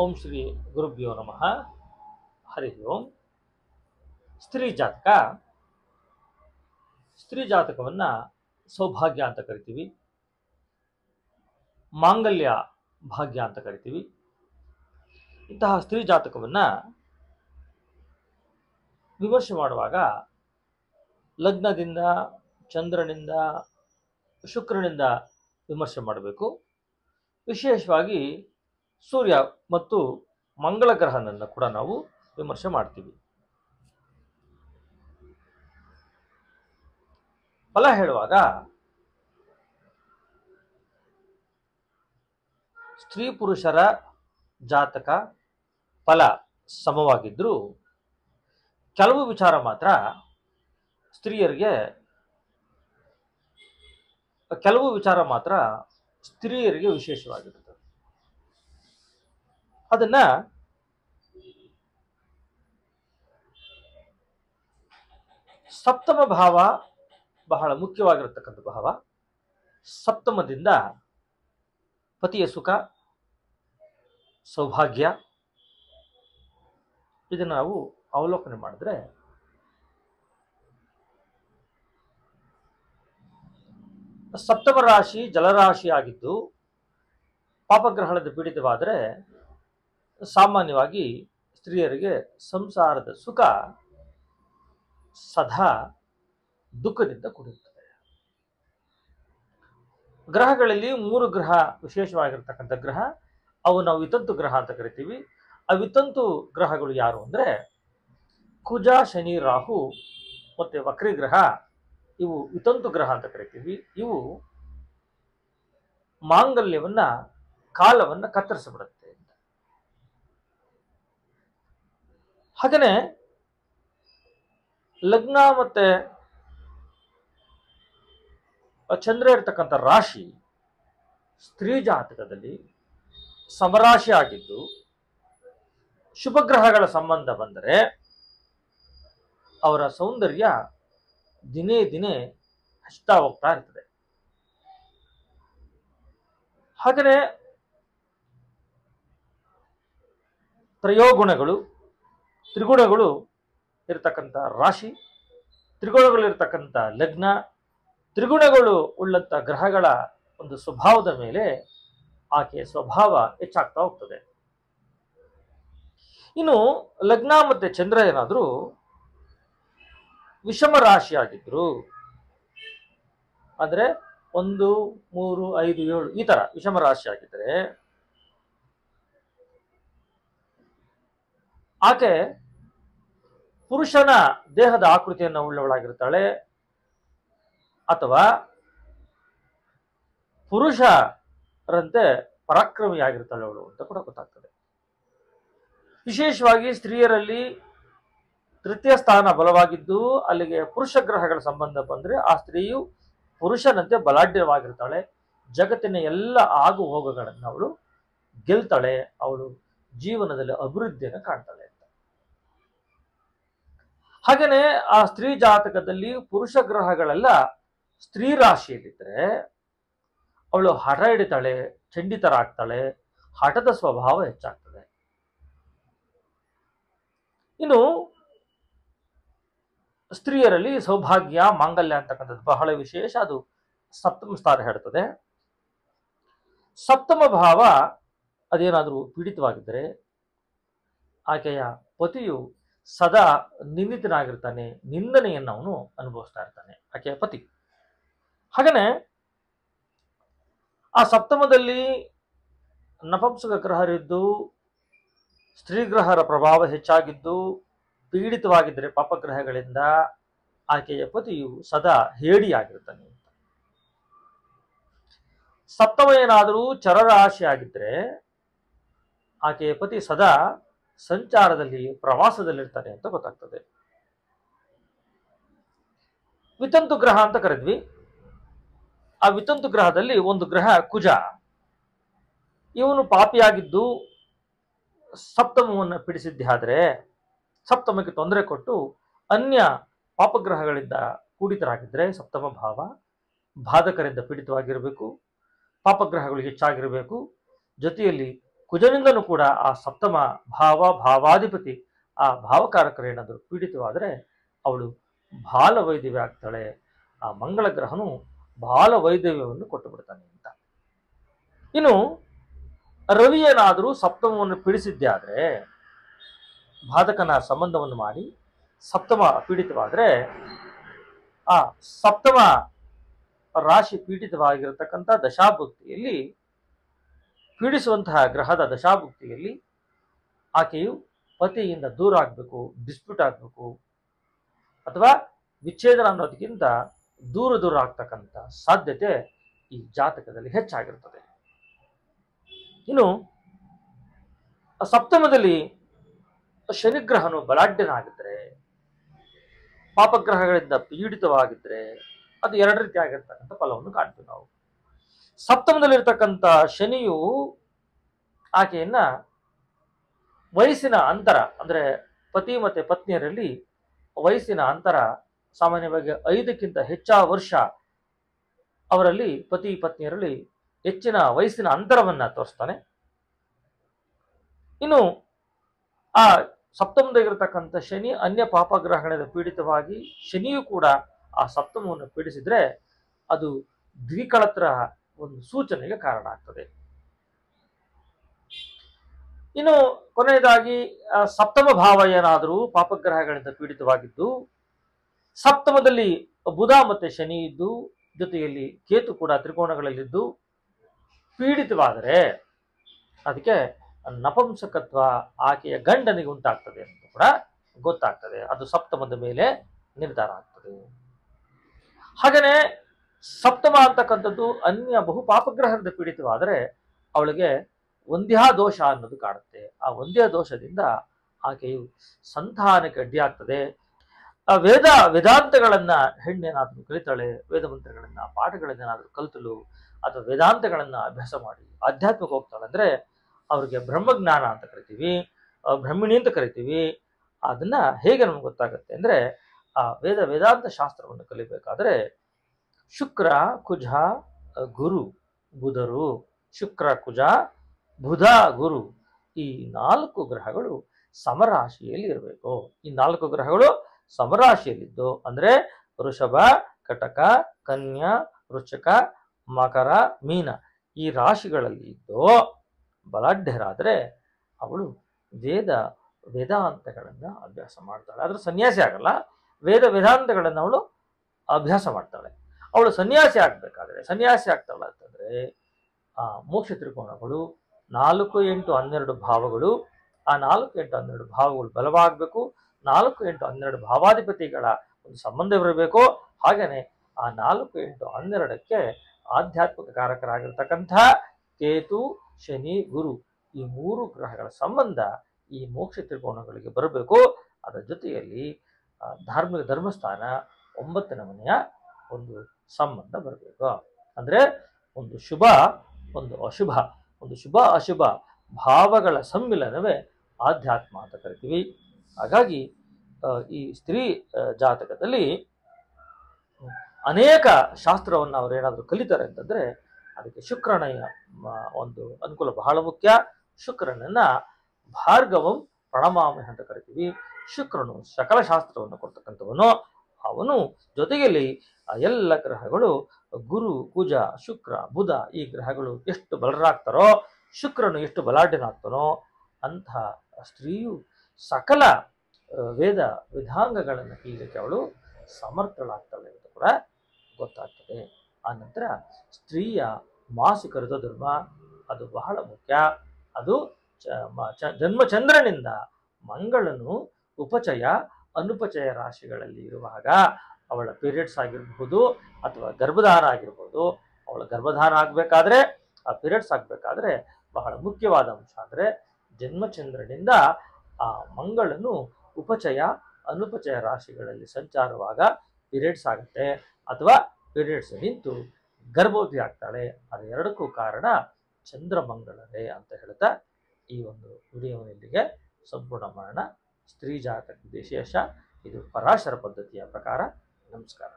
ಓಂ ಶ್ರೀ ಗುರುಭ್ಯೋ ನಮಃ. ಹರಿ ಓಂ. ಸ್ತ್ರೀ ಜಾತಕ. ಸ್ತ್ರೀ ಜಾತಕವನ್ನ ಸೌಭಾಗ್ಯ ಅಂತ ಕರಿತೀವಿ, ಮಾಂಗಲ್ಯ ಭಾಗ್ಯ ಅಂತ ಕರಿತೀವಿ. ಇಂತಹ ಸ್ತ್ರೀ ಜಾತಕವನ್ನ ವಿಮರ್ಶೆ ಮಾಡುವಾಗ ಲಗ್ನದಿಂದ, ಚಂದ್ರನಿಂದ, ಶುಕ್ರನಿಂದ ವಿಮರ್ಶೆ ಮಾಡಬೇಕು. ವಿಶೇಷವಾಗಿ ಸೂರ್ಯ ಮತ್ತು ಮಂಗಳ ಗ್ರಹನನ್ನು ಕೂಡ ನಾವು ವಿಮರ್ಶೆ ಮಾಡ್ತೀವಿ. ಫಲ ಹೇಳುವಾಗ ಸ್ತ್ರೀ ಪುರುಷರ ಜಾತಕ ಫಲ ಸಮವಾಗಿದ್ದರೂ ಕೆಲವು ವಿಚಾರ ಮಾತ್ರ ಸ್ತ್ರೀಯರಿಗೆ ವಿಶೇಷವಾಗಿರುತ್ತದೆ. ಅದನ್ನ ಸಪ್ತಮ ಭಾವ ಬಹಳ ಮುಖ್ಯವಾಗಿರತಕ್ಕಂಥ ಭಾವ. ಸಪ್ತಮದಿಂದ ಪತಿಯ ಸುಖ, ಸೌಭಾಗ್ಯ, ಇದನ್ನು ನಾವು ಅವಲೋಕನೆ ಮಾಡಿದ್ರೆ ಸಪ್ತಮ ರಾಶಿ ಜಲರಾಶಿ ಆಗಿದ್ದು ಪಾಪಗ್ರಹಣದ ಪೀಡಿತವಾದರೆ ಸಾಮಾನ್ಯವಾಗಿ ಸ್ತ್ರೀಯರಿಗೆ ಸಂಸಾರದ ಸುಖ ಸದಾ ದುಃಖದಿಂದ ಕೂಡಿರುತ್ತದೆ. ಗ್ರಹಗಳಲ್ಲಿ 3 ಗ್ರಹ ವಿಶೇಷವಾಗಿರ್ತಕ್ಕಂಥ ಗ್ರಹ, ಅವು ನಾವು ವಿತಂತು ಗ್ರಹ ಅಂತ ಕರಿತೀವಿ. ಆ ವಿತಂತು ಗ್ರಹಗಳು ಯಾರು ಅಂದ್ರೆ ಕುಜ, ಶನಿ, ರಾಹು ಮತ್ತೆ ವಕ್ರಿ ಗ್ರಹ. ಇವು ವಿತಂತು ಗ್ರಹ ಅಂತ ಕರಿತೀವಿ. ಇವು ಮಾಂಗಲ್ಯವನ್ನ, ಕಾಲವನ್ನ ಕತ್ತರಿಸಿಬಿಡುತ್ತೆ. ಹಾಗೇನೆ ಲಗ್ನ ಮತ್ತೆ ಚಂದ್ರ ಇರತಕ್ಕಂಥ ರಾಶಿ ಸ್ತ್ರೀ ಜಾತಕದಲ್ಲಿ ಸಮರಾಶಿ ಆಗಿದ್ದು ಶುಭಗ್ರಹಗಳ ಸಂಬಂಧ ಬಂದರೆ ಅವರ ಸೌಂದರ್ಯ ದಿನೇ ದಿನೇ ಹೆಚ್ಚುತ್ತಾ ಹೋಗ್ತಾ ಇರ್ತದೆ. ಹಾಗೆಯೇ ತ್ರಯೋಗುಣಗಳು, ತ್ರಿಗುಣಗಳು ಇರತಕ್ಕಂಥ ರಾಶಿ, ತ್ರಿಗುಣಗಳು ಇರತಕ್ಕಂಥ ಲಗ್ನ, ತ್ರಿಗುಣಗಳು ಉಳ್ಳಂಥ ಗ್ರಹಗಳ ಒಂದು ಸ್ವಭಾವದ ಮೇಲೆ ಆಕೆಯ ಸ್ವಭಾವ ಹೆಚ್ಚಾಗ್ತಾ ಹೋಗ್ತದೆ. ಇನ್ನು ಲಗ್ನ ಮತ್ತೆ ಚಂದ್ರ ಏನಾದರೂ ವಿಷಮ ರಾಶಿ ಆಗಿದ್ರು ಅಂದ್ರೆ 1, 3, 5, 7 ಈ ತರ ವಿಷಮ ರಾಶಿ ಆಗಿದ್ರೆ ಆಕೆ ಪುರುಷನ ದೇಹದ ಆಕೃತಿಯನ್ನು ಉಳ್ಳವಳಾಗಿರ್ತಾಳೆ, ಅಥವಾ ಪುರುಷರಂತೆ ಪರಾಕ್ರಮಿಯಾಗಿರ್ತಾಳೆ ಅವಳು ಅಂತ ಕೂಡ ಗೊತ್ತಾಗ್ತದೆ. ವಿಶೇಷವಾಗಿ ಸ್ತ್ರೀಯರಲ್ಲಿ ತೃತೀಯ ಸ್ಥಾನ ಬಲವಾಗಿದ್ದು ಅಲ್ಲಿಗೆ ಪುರುಷ ಗ್ರಹಗಳ ಸಂಬಂಧ ಬಂದ್ರೆ ಆ ಸ್ತ್ರೀಯು ಪುರುಷನಂತೆ ಬಲಾಢ್ಯವಾಗಿರ್ತಾಳೆ. ಜಗತ್ತಿನ ಎಲ್ಲ ಆಗು ಹೋಗುಗಳನ್ನು ಅವಳು ಗೆಲ್ತಾಳೆ. ಅವಳು ಜೀವನದಲ್ಲಿ ಅಭಿವೃದ್ಧಿಯನ್ನು ಕಾಣ್ತಾಳೆ ಅಂತ. ಹಾಗೇನೆ ಆ ಸ್ತ್ರೀ ಜಾತಕದಲ್ಲಿ ಪುರುಷ ಗ್ರಹಗಳೆಲ್ಲ ಸ್ತ್ರೀ ರಾಶಿಯಲ್ಲಿದ್ದರೆ ಅವಳು ಹಠ ಹಿಡಿತಾಳೆ, ಚಂಡಿತರ ಆಗ್ತಾಳೆ, ಹಠದ ಸ್ವಭಾವ ಹೆಚ್ಚಾಗ್ತದೆ. ಇನ್ನು ಸ್ತ್ರೀಯರಲ್ಲಿ ಸೌಭಾಗ್ಯ, ಮಾಂಗಲ್ಯ ಅಂತಕ್ಕಂಥದ್ದು ಬಹಳ ವಿಶೇಷ. ಅದು ಸಪ್ತಮ ಸ್ಥಾನ ಹೇಳ್ತದೆ. ಸಪ್ತಮ ಭಾವ ಅದೇನಾದರೂ ಪೀಡಿತವಾಗಿದ್ದರೆ ಆಕೆಯ ಪತಿಯು ಸದಾ ನಿಂದಿತನಾಗಿರ್ತಾನೆ, ನಿಂದನೆಯನ್ನು ಅವನು ಅನುಭವಿಸ್ತಾ ಇರ್ತಾನೆ, ಆಕೆಯ ಪತಿ. ಹಾಗೇನೆ ಆ ಸಪ್ತಮದಲ್ಲಿ ನಪುಂಸಕ ಗ್ರಹರಿದ್ದು ಸ್ತ್ರೀ ಗ್ರಹರ ಪ್ರಭಾವ ಹೆಚ್ಚಾಗಿದ್ದು ಪೀಡಿತವಾಗಿದ್ದರೆ ಪಾಪಗ್ರಹಗಳಿಂದ ಆಕೆಯ ಪತಿಯು ಸದಾ ಹೇಡಿಯಾಗಿರ್ತಾನೆ. ಸಪ್ತಮ ಏನಾದರೂ ಚರರಾಶಿ ಆಗಿದ್ರೆ ಆಕೆಯ ಪತಿ ಸದಾ ಸಂಚಾರದಲ್ಲಿ, ಪ್ರವಾಸದಲ್ಲಿರ್ತಾನೆ ಅಂತ ಗೊತ್ತಾಗ್ತದೆ. ವಿತಂತು ಗ್ರಹ ಅಂತ ಕರೆದ್ವಿ. ಆ ವಿತಂತು ಗ್ರಹದಲ್ಲಿ ಒಂದು ಗ್ರಹ ಕುಜ. ಇವನು ಪಾಪಿಯಾಗಿದ್ದು ಸಪ್ತಮವನ್ನು ಪೀಡಿಸಿದ್ದಾದ್ರೆ, ಸಪ್ತಮಕ್ಕೆ ತೊಂದರೆ ಕೊಟ್ಟು ಅನ್ಯ ಪಾಪಗ್ರಹಗಳಿಂದ ಕೂಡಿತರಾಗಿದ್ದರೆ ಸಪ್ತಮ ಭಾವ ಬಾಧಕರಿಂದ ಪೀಡಿತವಾಗಿರಬೇಕು, ಪಾಪಗ್ರಹಗಳು ಹೆಚ್ಚಾಗಿರಬೇಕು, ಜೊತೆಯಲ್ಲಿ ಕುಜನಿಂದನೂ ಕೂಡ ಆ ಸಪ್ತಮ ಭಾವಾಧಿಪತಿ ಆ ಭಾವಕಾರಕರು ಏನಾದರೂ ಪೀಡಿತವಾದರೆ ಅವಳು ಬಾಲವೈದ್ಯವೇ ಆಗ್ತಾಳೆ. ಆ ಮಂಗಳ ಗ್ರಹನು ಬಾಲವೈದ್ಯವ್ಯವನ್ನು ಕೊಟ್ಟು ಬಿಡ್ತಾನೆ ಅಂತ. ಇನ್ನು ರವಿ ಏನಾದರೂ ಸಪ್ತಮವನ್ನು ಪೀಡಿಸಿದ್ದೇ ಆದರೆ, ಬಾಧಕನ ಸಂಬಂಧವನ್ನು ಮಾಡಿ ಸಪ್ತಮ ಪೀಡಿತವಾದರೆ, ಆ ಸಪ್ತಮ ರಾಶಿ ಪೀಡಿತವಾಗಿರತಕ್ಕಂಥ ದಶಾಭುಕ್ತಿಯಲ್ಲಿ, ಪೀಡಿಸುವಂತಹ ಗ್ರಹದ ದಶಾಭುಕ್ತಿಯಲ್ಲಿ ಆಕೆಯು ಪತಿಯಿಂದ ದೂರ ಆಗಬೇಕು, ಡಿಸ್ಪ್ಯೂಟ್ ಆಗಬೇಕು, ಅಥವಾ ವಿಚ್ಛೇದನ ಅನ್ನೋದಕ್ಕಿಂತ ದೂರ ಆಗ್ತಕ್ಕಂಥ ಸಾಧ್ಯತೆ ಈ ಜಾತಕದಲ್ಲಿ ಹೆಚ್ಚಾಗಿರುತ್ತದೆ. ಇನ್ನು ಸಪ್ತಮದಲ್ಲಿ ಶನಿಗ್ರಹನು ಬಲಾಢ್ಯನಾಗಿದ್ದರೆ, ಪಾಪಗ್ರಹಗಳಿಂದ ಪೀಡಿತವಾಗಿದ್ದರೆ ಅದು ಎರಡು ರೀತಿಯಾಗಿರ್ತಕ್ಕಂಥ ಫಲವನ್ನು ಕಾಣ್ತೀವಿ ನಾವು. ಸಪ್ತಮದಲ್ಲಿರ್ತಕ್ಕಂಥ ಶನಿಯು ಆಕೆಯನ್ನ ವಯಸ್ಸಿನ ಅಂತರ, ಅಂದರೆ ಪತಿ ಮತ್ತು ಪತ್ನಿಯರಲ್ಲಿ ವಯಸ್ಸಿನ ಅಂತರ ಸಾಮಾನ್ಯವಾಗಿ 5ಕ್ಕಿಂತ ಹೆಚ್ಚಾದ ವರ್ಷ ಅವರಲ್ಲಿ ಪತಿ ಪತ್ನಿಯರಲ್ಲಿ ಹೆಚ್ಚಿನ ವಯಸ್ಸಿನ ಅಂತರವನ್ನ ತೋರಿಸ್ತಾನೆ. ಇನ್ನು ಆ ಸಪ್ತಮದಲ್ಲಿರತಕ್ಕಂಥ ಶನಿ ಅನ್ಯ ಪಾಪಗ್ರಹಗಳಿಂದ ಪೀಡಿತವಾಗಿ ಶನಿಯು ಕೂಡ ಆ ಸಪ್ತಮವನ್ನು ಪೀಡಿಸಿದ್ರೆ ಅದು ದ್ವಿಕಳತ್ರ ಒಂದು ಸೂಚನೆಗೆ ಕಾರಣ ಆಗ್ತದೆ. ಇನ್ನು ಕೊನೆಯದಾಗಿ ಸಪ್ತಮ ಭಾವ ಏನಾದರೂ ಪಾಪಗ್ರಹಗಳಿಂದ ಪೀಡಿತವಾಗಿದ್ದು, ಸಪ್ತಮದಲ್ಲಿ ಬುಧ ಮತ್ತೆ ಶನಿ ಇದ್ದು, ಜೊತೆಯಲ್ಲಿ ಕೇತು ಕೂಡ ತ್ರಿಕೋಣಗಳಲ್ಲಿದ್ದು ಪೀಡಿತವಾದರೆ ಅದಕ್ಕೆ ನಪುಂಸಕತ್ವ ಆಕೆಯ ಗಂಡನಿಗೆ ಉಂಟಾಗ್ತದೆ ಅಂತ ಕೂಡ ಗೊತ್ತಾಗ್ತದೆ. ಅದು ಸಪ್ತಮದ ಮೇಲೆ ನಿರ್ಧಾರ ಆಗ್ತದೆ. ಹಾಗೇನೆ ಸಪ್ತಮ ಅಂತಕ್ಕಂಥದ್ದು ಅನ್ಯ ಬಹು ಪಾಪಗ್ರಹದಿಂದ ಪೀಡಿತವಾದರೆ ಅವಳಿಗೆ ವಂದ್ಯಾ ದೋಷ ಅನ್ನೋದು ಕಾಣುತ್ತೆ. ಆ ವಂದ್ಯಾ ದೋಷದಿಂದ ಆಕೆಯು ಸಂತಾನಕ್ಕೆ ಅಡ್ಡಿಯಾಗ್ತದೆ. ವೇದಾಂತಗಳನ್ನ ಹೆಣ್ಣೇನಾದ್ರೂ ಕಲಿತಾಳೆ, ವೇದ ಮಂತ್ರಗಳನ್ನ ಪಾಠಗಳನ್ನೇನಾದ್ರೂ ಕಲಿತಲು ಅಥವಾ ವೇದಾಂತಗಳನ್ನ ಅಭ್ಯಾಸ ಮಾಡಿ ಆಧ್ಯಾತ್ಮಕ್ಕೆ ಹೋಗ್ತಾಳೆ ಅಂದ್ರೆ ಅವ್ರಿಗೆ ಬ್ರಹ್ಮಜ್ಞಾನ ಅಂತ ಕರಿತೀವಿ, ಬ್ರಹ್ಮಿಣಿ ಅಂತ ಕರಿತೀವಿ. ಅದನ್ನ ಹೇಗೆ ನಮ್ಗೆ ಗೊತ್ತಾಗುತ್ತೆ ಅಂದ್ರೆ, ಆ ವೇದಾಂತ ಶಾಸ್ತ್ರವನ್ನು ಕಲಿಬೇಕಾದ್ರೆ ಶುಕ್ರ ಕುಜ ಗುರು ಬುಧರು, ಶುಕ್ರ ಕುಜ ಬುಧ ಗುರು ಈ 4 ಗ್ರಹಗಳು ಸಮರಾಶಿಯಲ್ಲಿ ಇರಬೇಕು. ಈ 4 ಗ್ರಹಗಳು ಸಮರಾಶಿಯಲ್ಲಿದ್ದು ಅಂದ್ರೆ ವೃಷಭ, ಕಟಕ, ಕನ್ಯಾ, ವೃಶ್ಚಿಕ, ಮಕರ, ಮೀನ ಈ ರಾಶಿಗಳಲ್ಲಿ ಇದ್ದು ಬಲಾಢ್ಯರಾದ್ರೆ ಅವಳು ವೇದಾಂತಗಳನ್ನ ಅಭ್ಯಾಸ ಮಾಡ್ತಾಳೆ. ಆದ್ರೆ ಸನ್ಯಾಸಿ ಆಗಲ್ಲ, ವೇದಾಂತಗಳನ್ನ ಅವಳು ಅಭ್ಯಾಸ ಮಾಡ್ತಾಳೆ. ಅವಳು ಸನ್ಯಾಸಿ ಆಗ್ತಾಳೆ ಅಂತಂದ್ರೆ ಆ ಮೋಕ್ಷ ತ್ರಿಕೋಣಗಳು 4, 8, 12 ಭಾವಗಳು, ಆ 4, 8, 12 ಭಾವಗಳು ಬಲವಾಗಬೇಕು. 4, 8, 12 ಭಾವಾಧಿಪತಿಗಳ ಒಂದು ಸಂಬಂಧವಿರಬೇಕು. ಹಾಗೇನೆ ಆ 4, 8, 12ಕ್ಕೆ ಆಧ್ಯಾತ್ಮಿಕ ಕಾರಕರಾಗಿರ್ತಕ್ಕಂಥ ಕೇತು, ಶನಿ, ಗುರು ಈ 3 ಗ್ರಹಗಳ ಸಂಬಂಧ ಈ ಮೋಕ್ಷ ತ್ರಿಕೋಣಗಳಿಗೆ ಬರಬೇಕು. ಅದರ ಜೊತೆಯಲ್ಲಿ ಧಾರ್ಮಿಕ ಧರ್ಮಸ್ಥಾನ 9ನೇ ಮನೆಯ ಒಂದು ಸಂಬಂಧ ಬರಬೇಕು. ಅಂದ್ರೆ ಒಂದು ಶುಭ, ಒಂದು ಅಶುಭ, ಒಂದು ಶುಭ ಅಶುಭ ಭಾವಗಳ ಸಮ್ಮಿಲನವೇ ಆಧ್ಯಾತ್ಮ ಅಂತ ಕರಿತೀವಿ. ಹಾಗಾಗಿ ಈ ಸ್ತ್ರೀ ಜಾತಕದಲ್ಲಿ ಅನೇಕ ಶಾಸ್ತ್ರವನ್ನು ಅವರು ಏನಾದರೂ ಕಲಿತಾರೆ ಅಂತಂದ್ರೆ ಅದಕ್ಕೆ ಶುಕ್ರನ ಒಂದು ಅನುಕೂಲ ಬಹಳ ಮುಖ್ಯ. ಶುಕ್ರನನ್ನ ಭಾರ್ಗವಂ ಪ್ರಣಮಾಮಿ ಅಂತ ಕರಿತೀವಿ. ಶುಕ್ರನು ಸಕಲ ಶಾಸ್ತ್ರವನ್ನು ಕೊಡ್ತಕ್ಕಂಥವನು. ಅವನು ಜೊತೆಯಲ್ಲಿ ಎಲ್ಲ ಗ್ರಹಗಳು ಗುರು, ಕುಜ, ಶುಕ್ರ, ಬುಧ ಈ ಗ್ರಹಗಳು ಎಷ್ಟು ಬಲರಾಗ್ತಾರೋ, ಶುಕ್ರನು ಎಷ್ಟು ಬಲಾಢ್ಯನಾಗ್ತಾನೋ ಅಂಥ ಸ್ತ್ರೀಯು ಸಕಲ ವೇದ ವಿಧಾಂಗಗಳನ್ನು ಕಲಿಯಲಿಕ್ಕೆ ಅವಳು ಸಮರ್ಥಳಾಗ್ತಾಳೆ ಅಂತ ಕೂಡ ಗೊತ್ತಾಗ್ತದೆ. ಆ ನಂತರ ಸ್ತ್ರೀಯ ಮಾಸಿಕ ಋತುಧರ್ಮ ಅದು ಬಹಳ ಮುಖ್ಯ. ಅದು ಜನ್ಮಚಂದ್ರನಿಂದ ಮಂಗಳನು ಉಪಚಯ ಅನುಪಚಯ ರಾಶಿಗಳಲ್ಲಿ ಇರುವಾಗ ಅವಳ ಪೀರಿಯಡ್ಸ್ ಆಗಿರಬಹುದು ಅಥವಾ ಗರ್ಭಧಾನ ಆಗಿರ್ಬೋದು. ಅವಳ ಗರ್ಭಧಾನ ಆಗಬೇಕಾದ್ರೆ, ಆ ಪೀರಿಯಡ್ಸ್ ಆಗಬೇಕಾದ್ರೆ ಬಹಳ ಮುಖ್ಯವಾದ ಅಂಶ ಅಂದರೆ ಜನ್ಮಚಂದ್ರನಿಂದ ಆ ಮಂಗಳನು ಉಪಚಯ ಅನುಪಚಯ ರಾಶಿಗಳಲ್ಲಿ ಸಂಚಾರವಾಗ ಪೀರಿಯಡ್ಸ್ ಆಗುತ್ತೆ ಅಥವಾ ಪೀರಿಯಡ್ಸ್ ನಿಂತು ಗರ್ಭವತಿ ಆಗ್ತಾಳೆ. ಅದೆರಡಕ್ಕೂ ಕಾರಣ ಚಂದ್ರಮಂಗಳರೇ ಅಂತ ಹೇಳ್ತಾ ಈ ಒಂದು ವಿಡಿಯೋವಿನಲ್ಲಿಗೆ ಸಂಪೂರ್ಣ ಮಾಡೋಣ. ಸ್ತ್ರೀ ಜಾತಕ ವಿಶೇಷ ಇದು ಪರಾಶರ ಪದ್ಧತಿಯ ಪ್ರಕಾರ. ನಮಸ್ಕಾರ.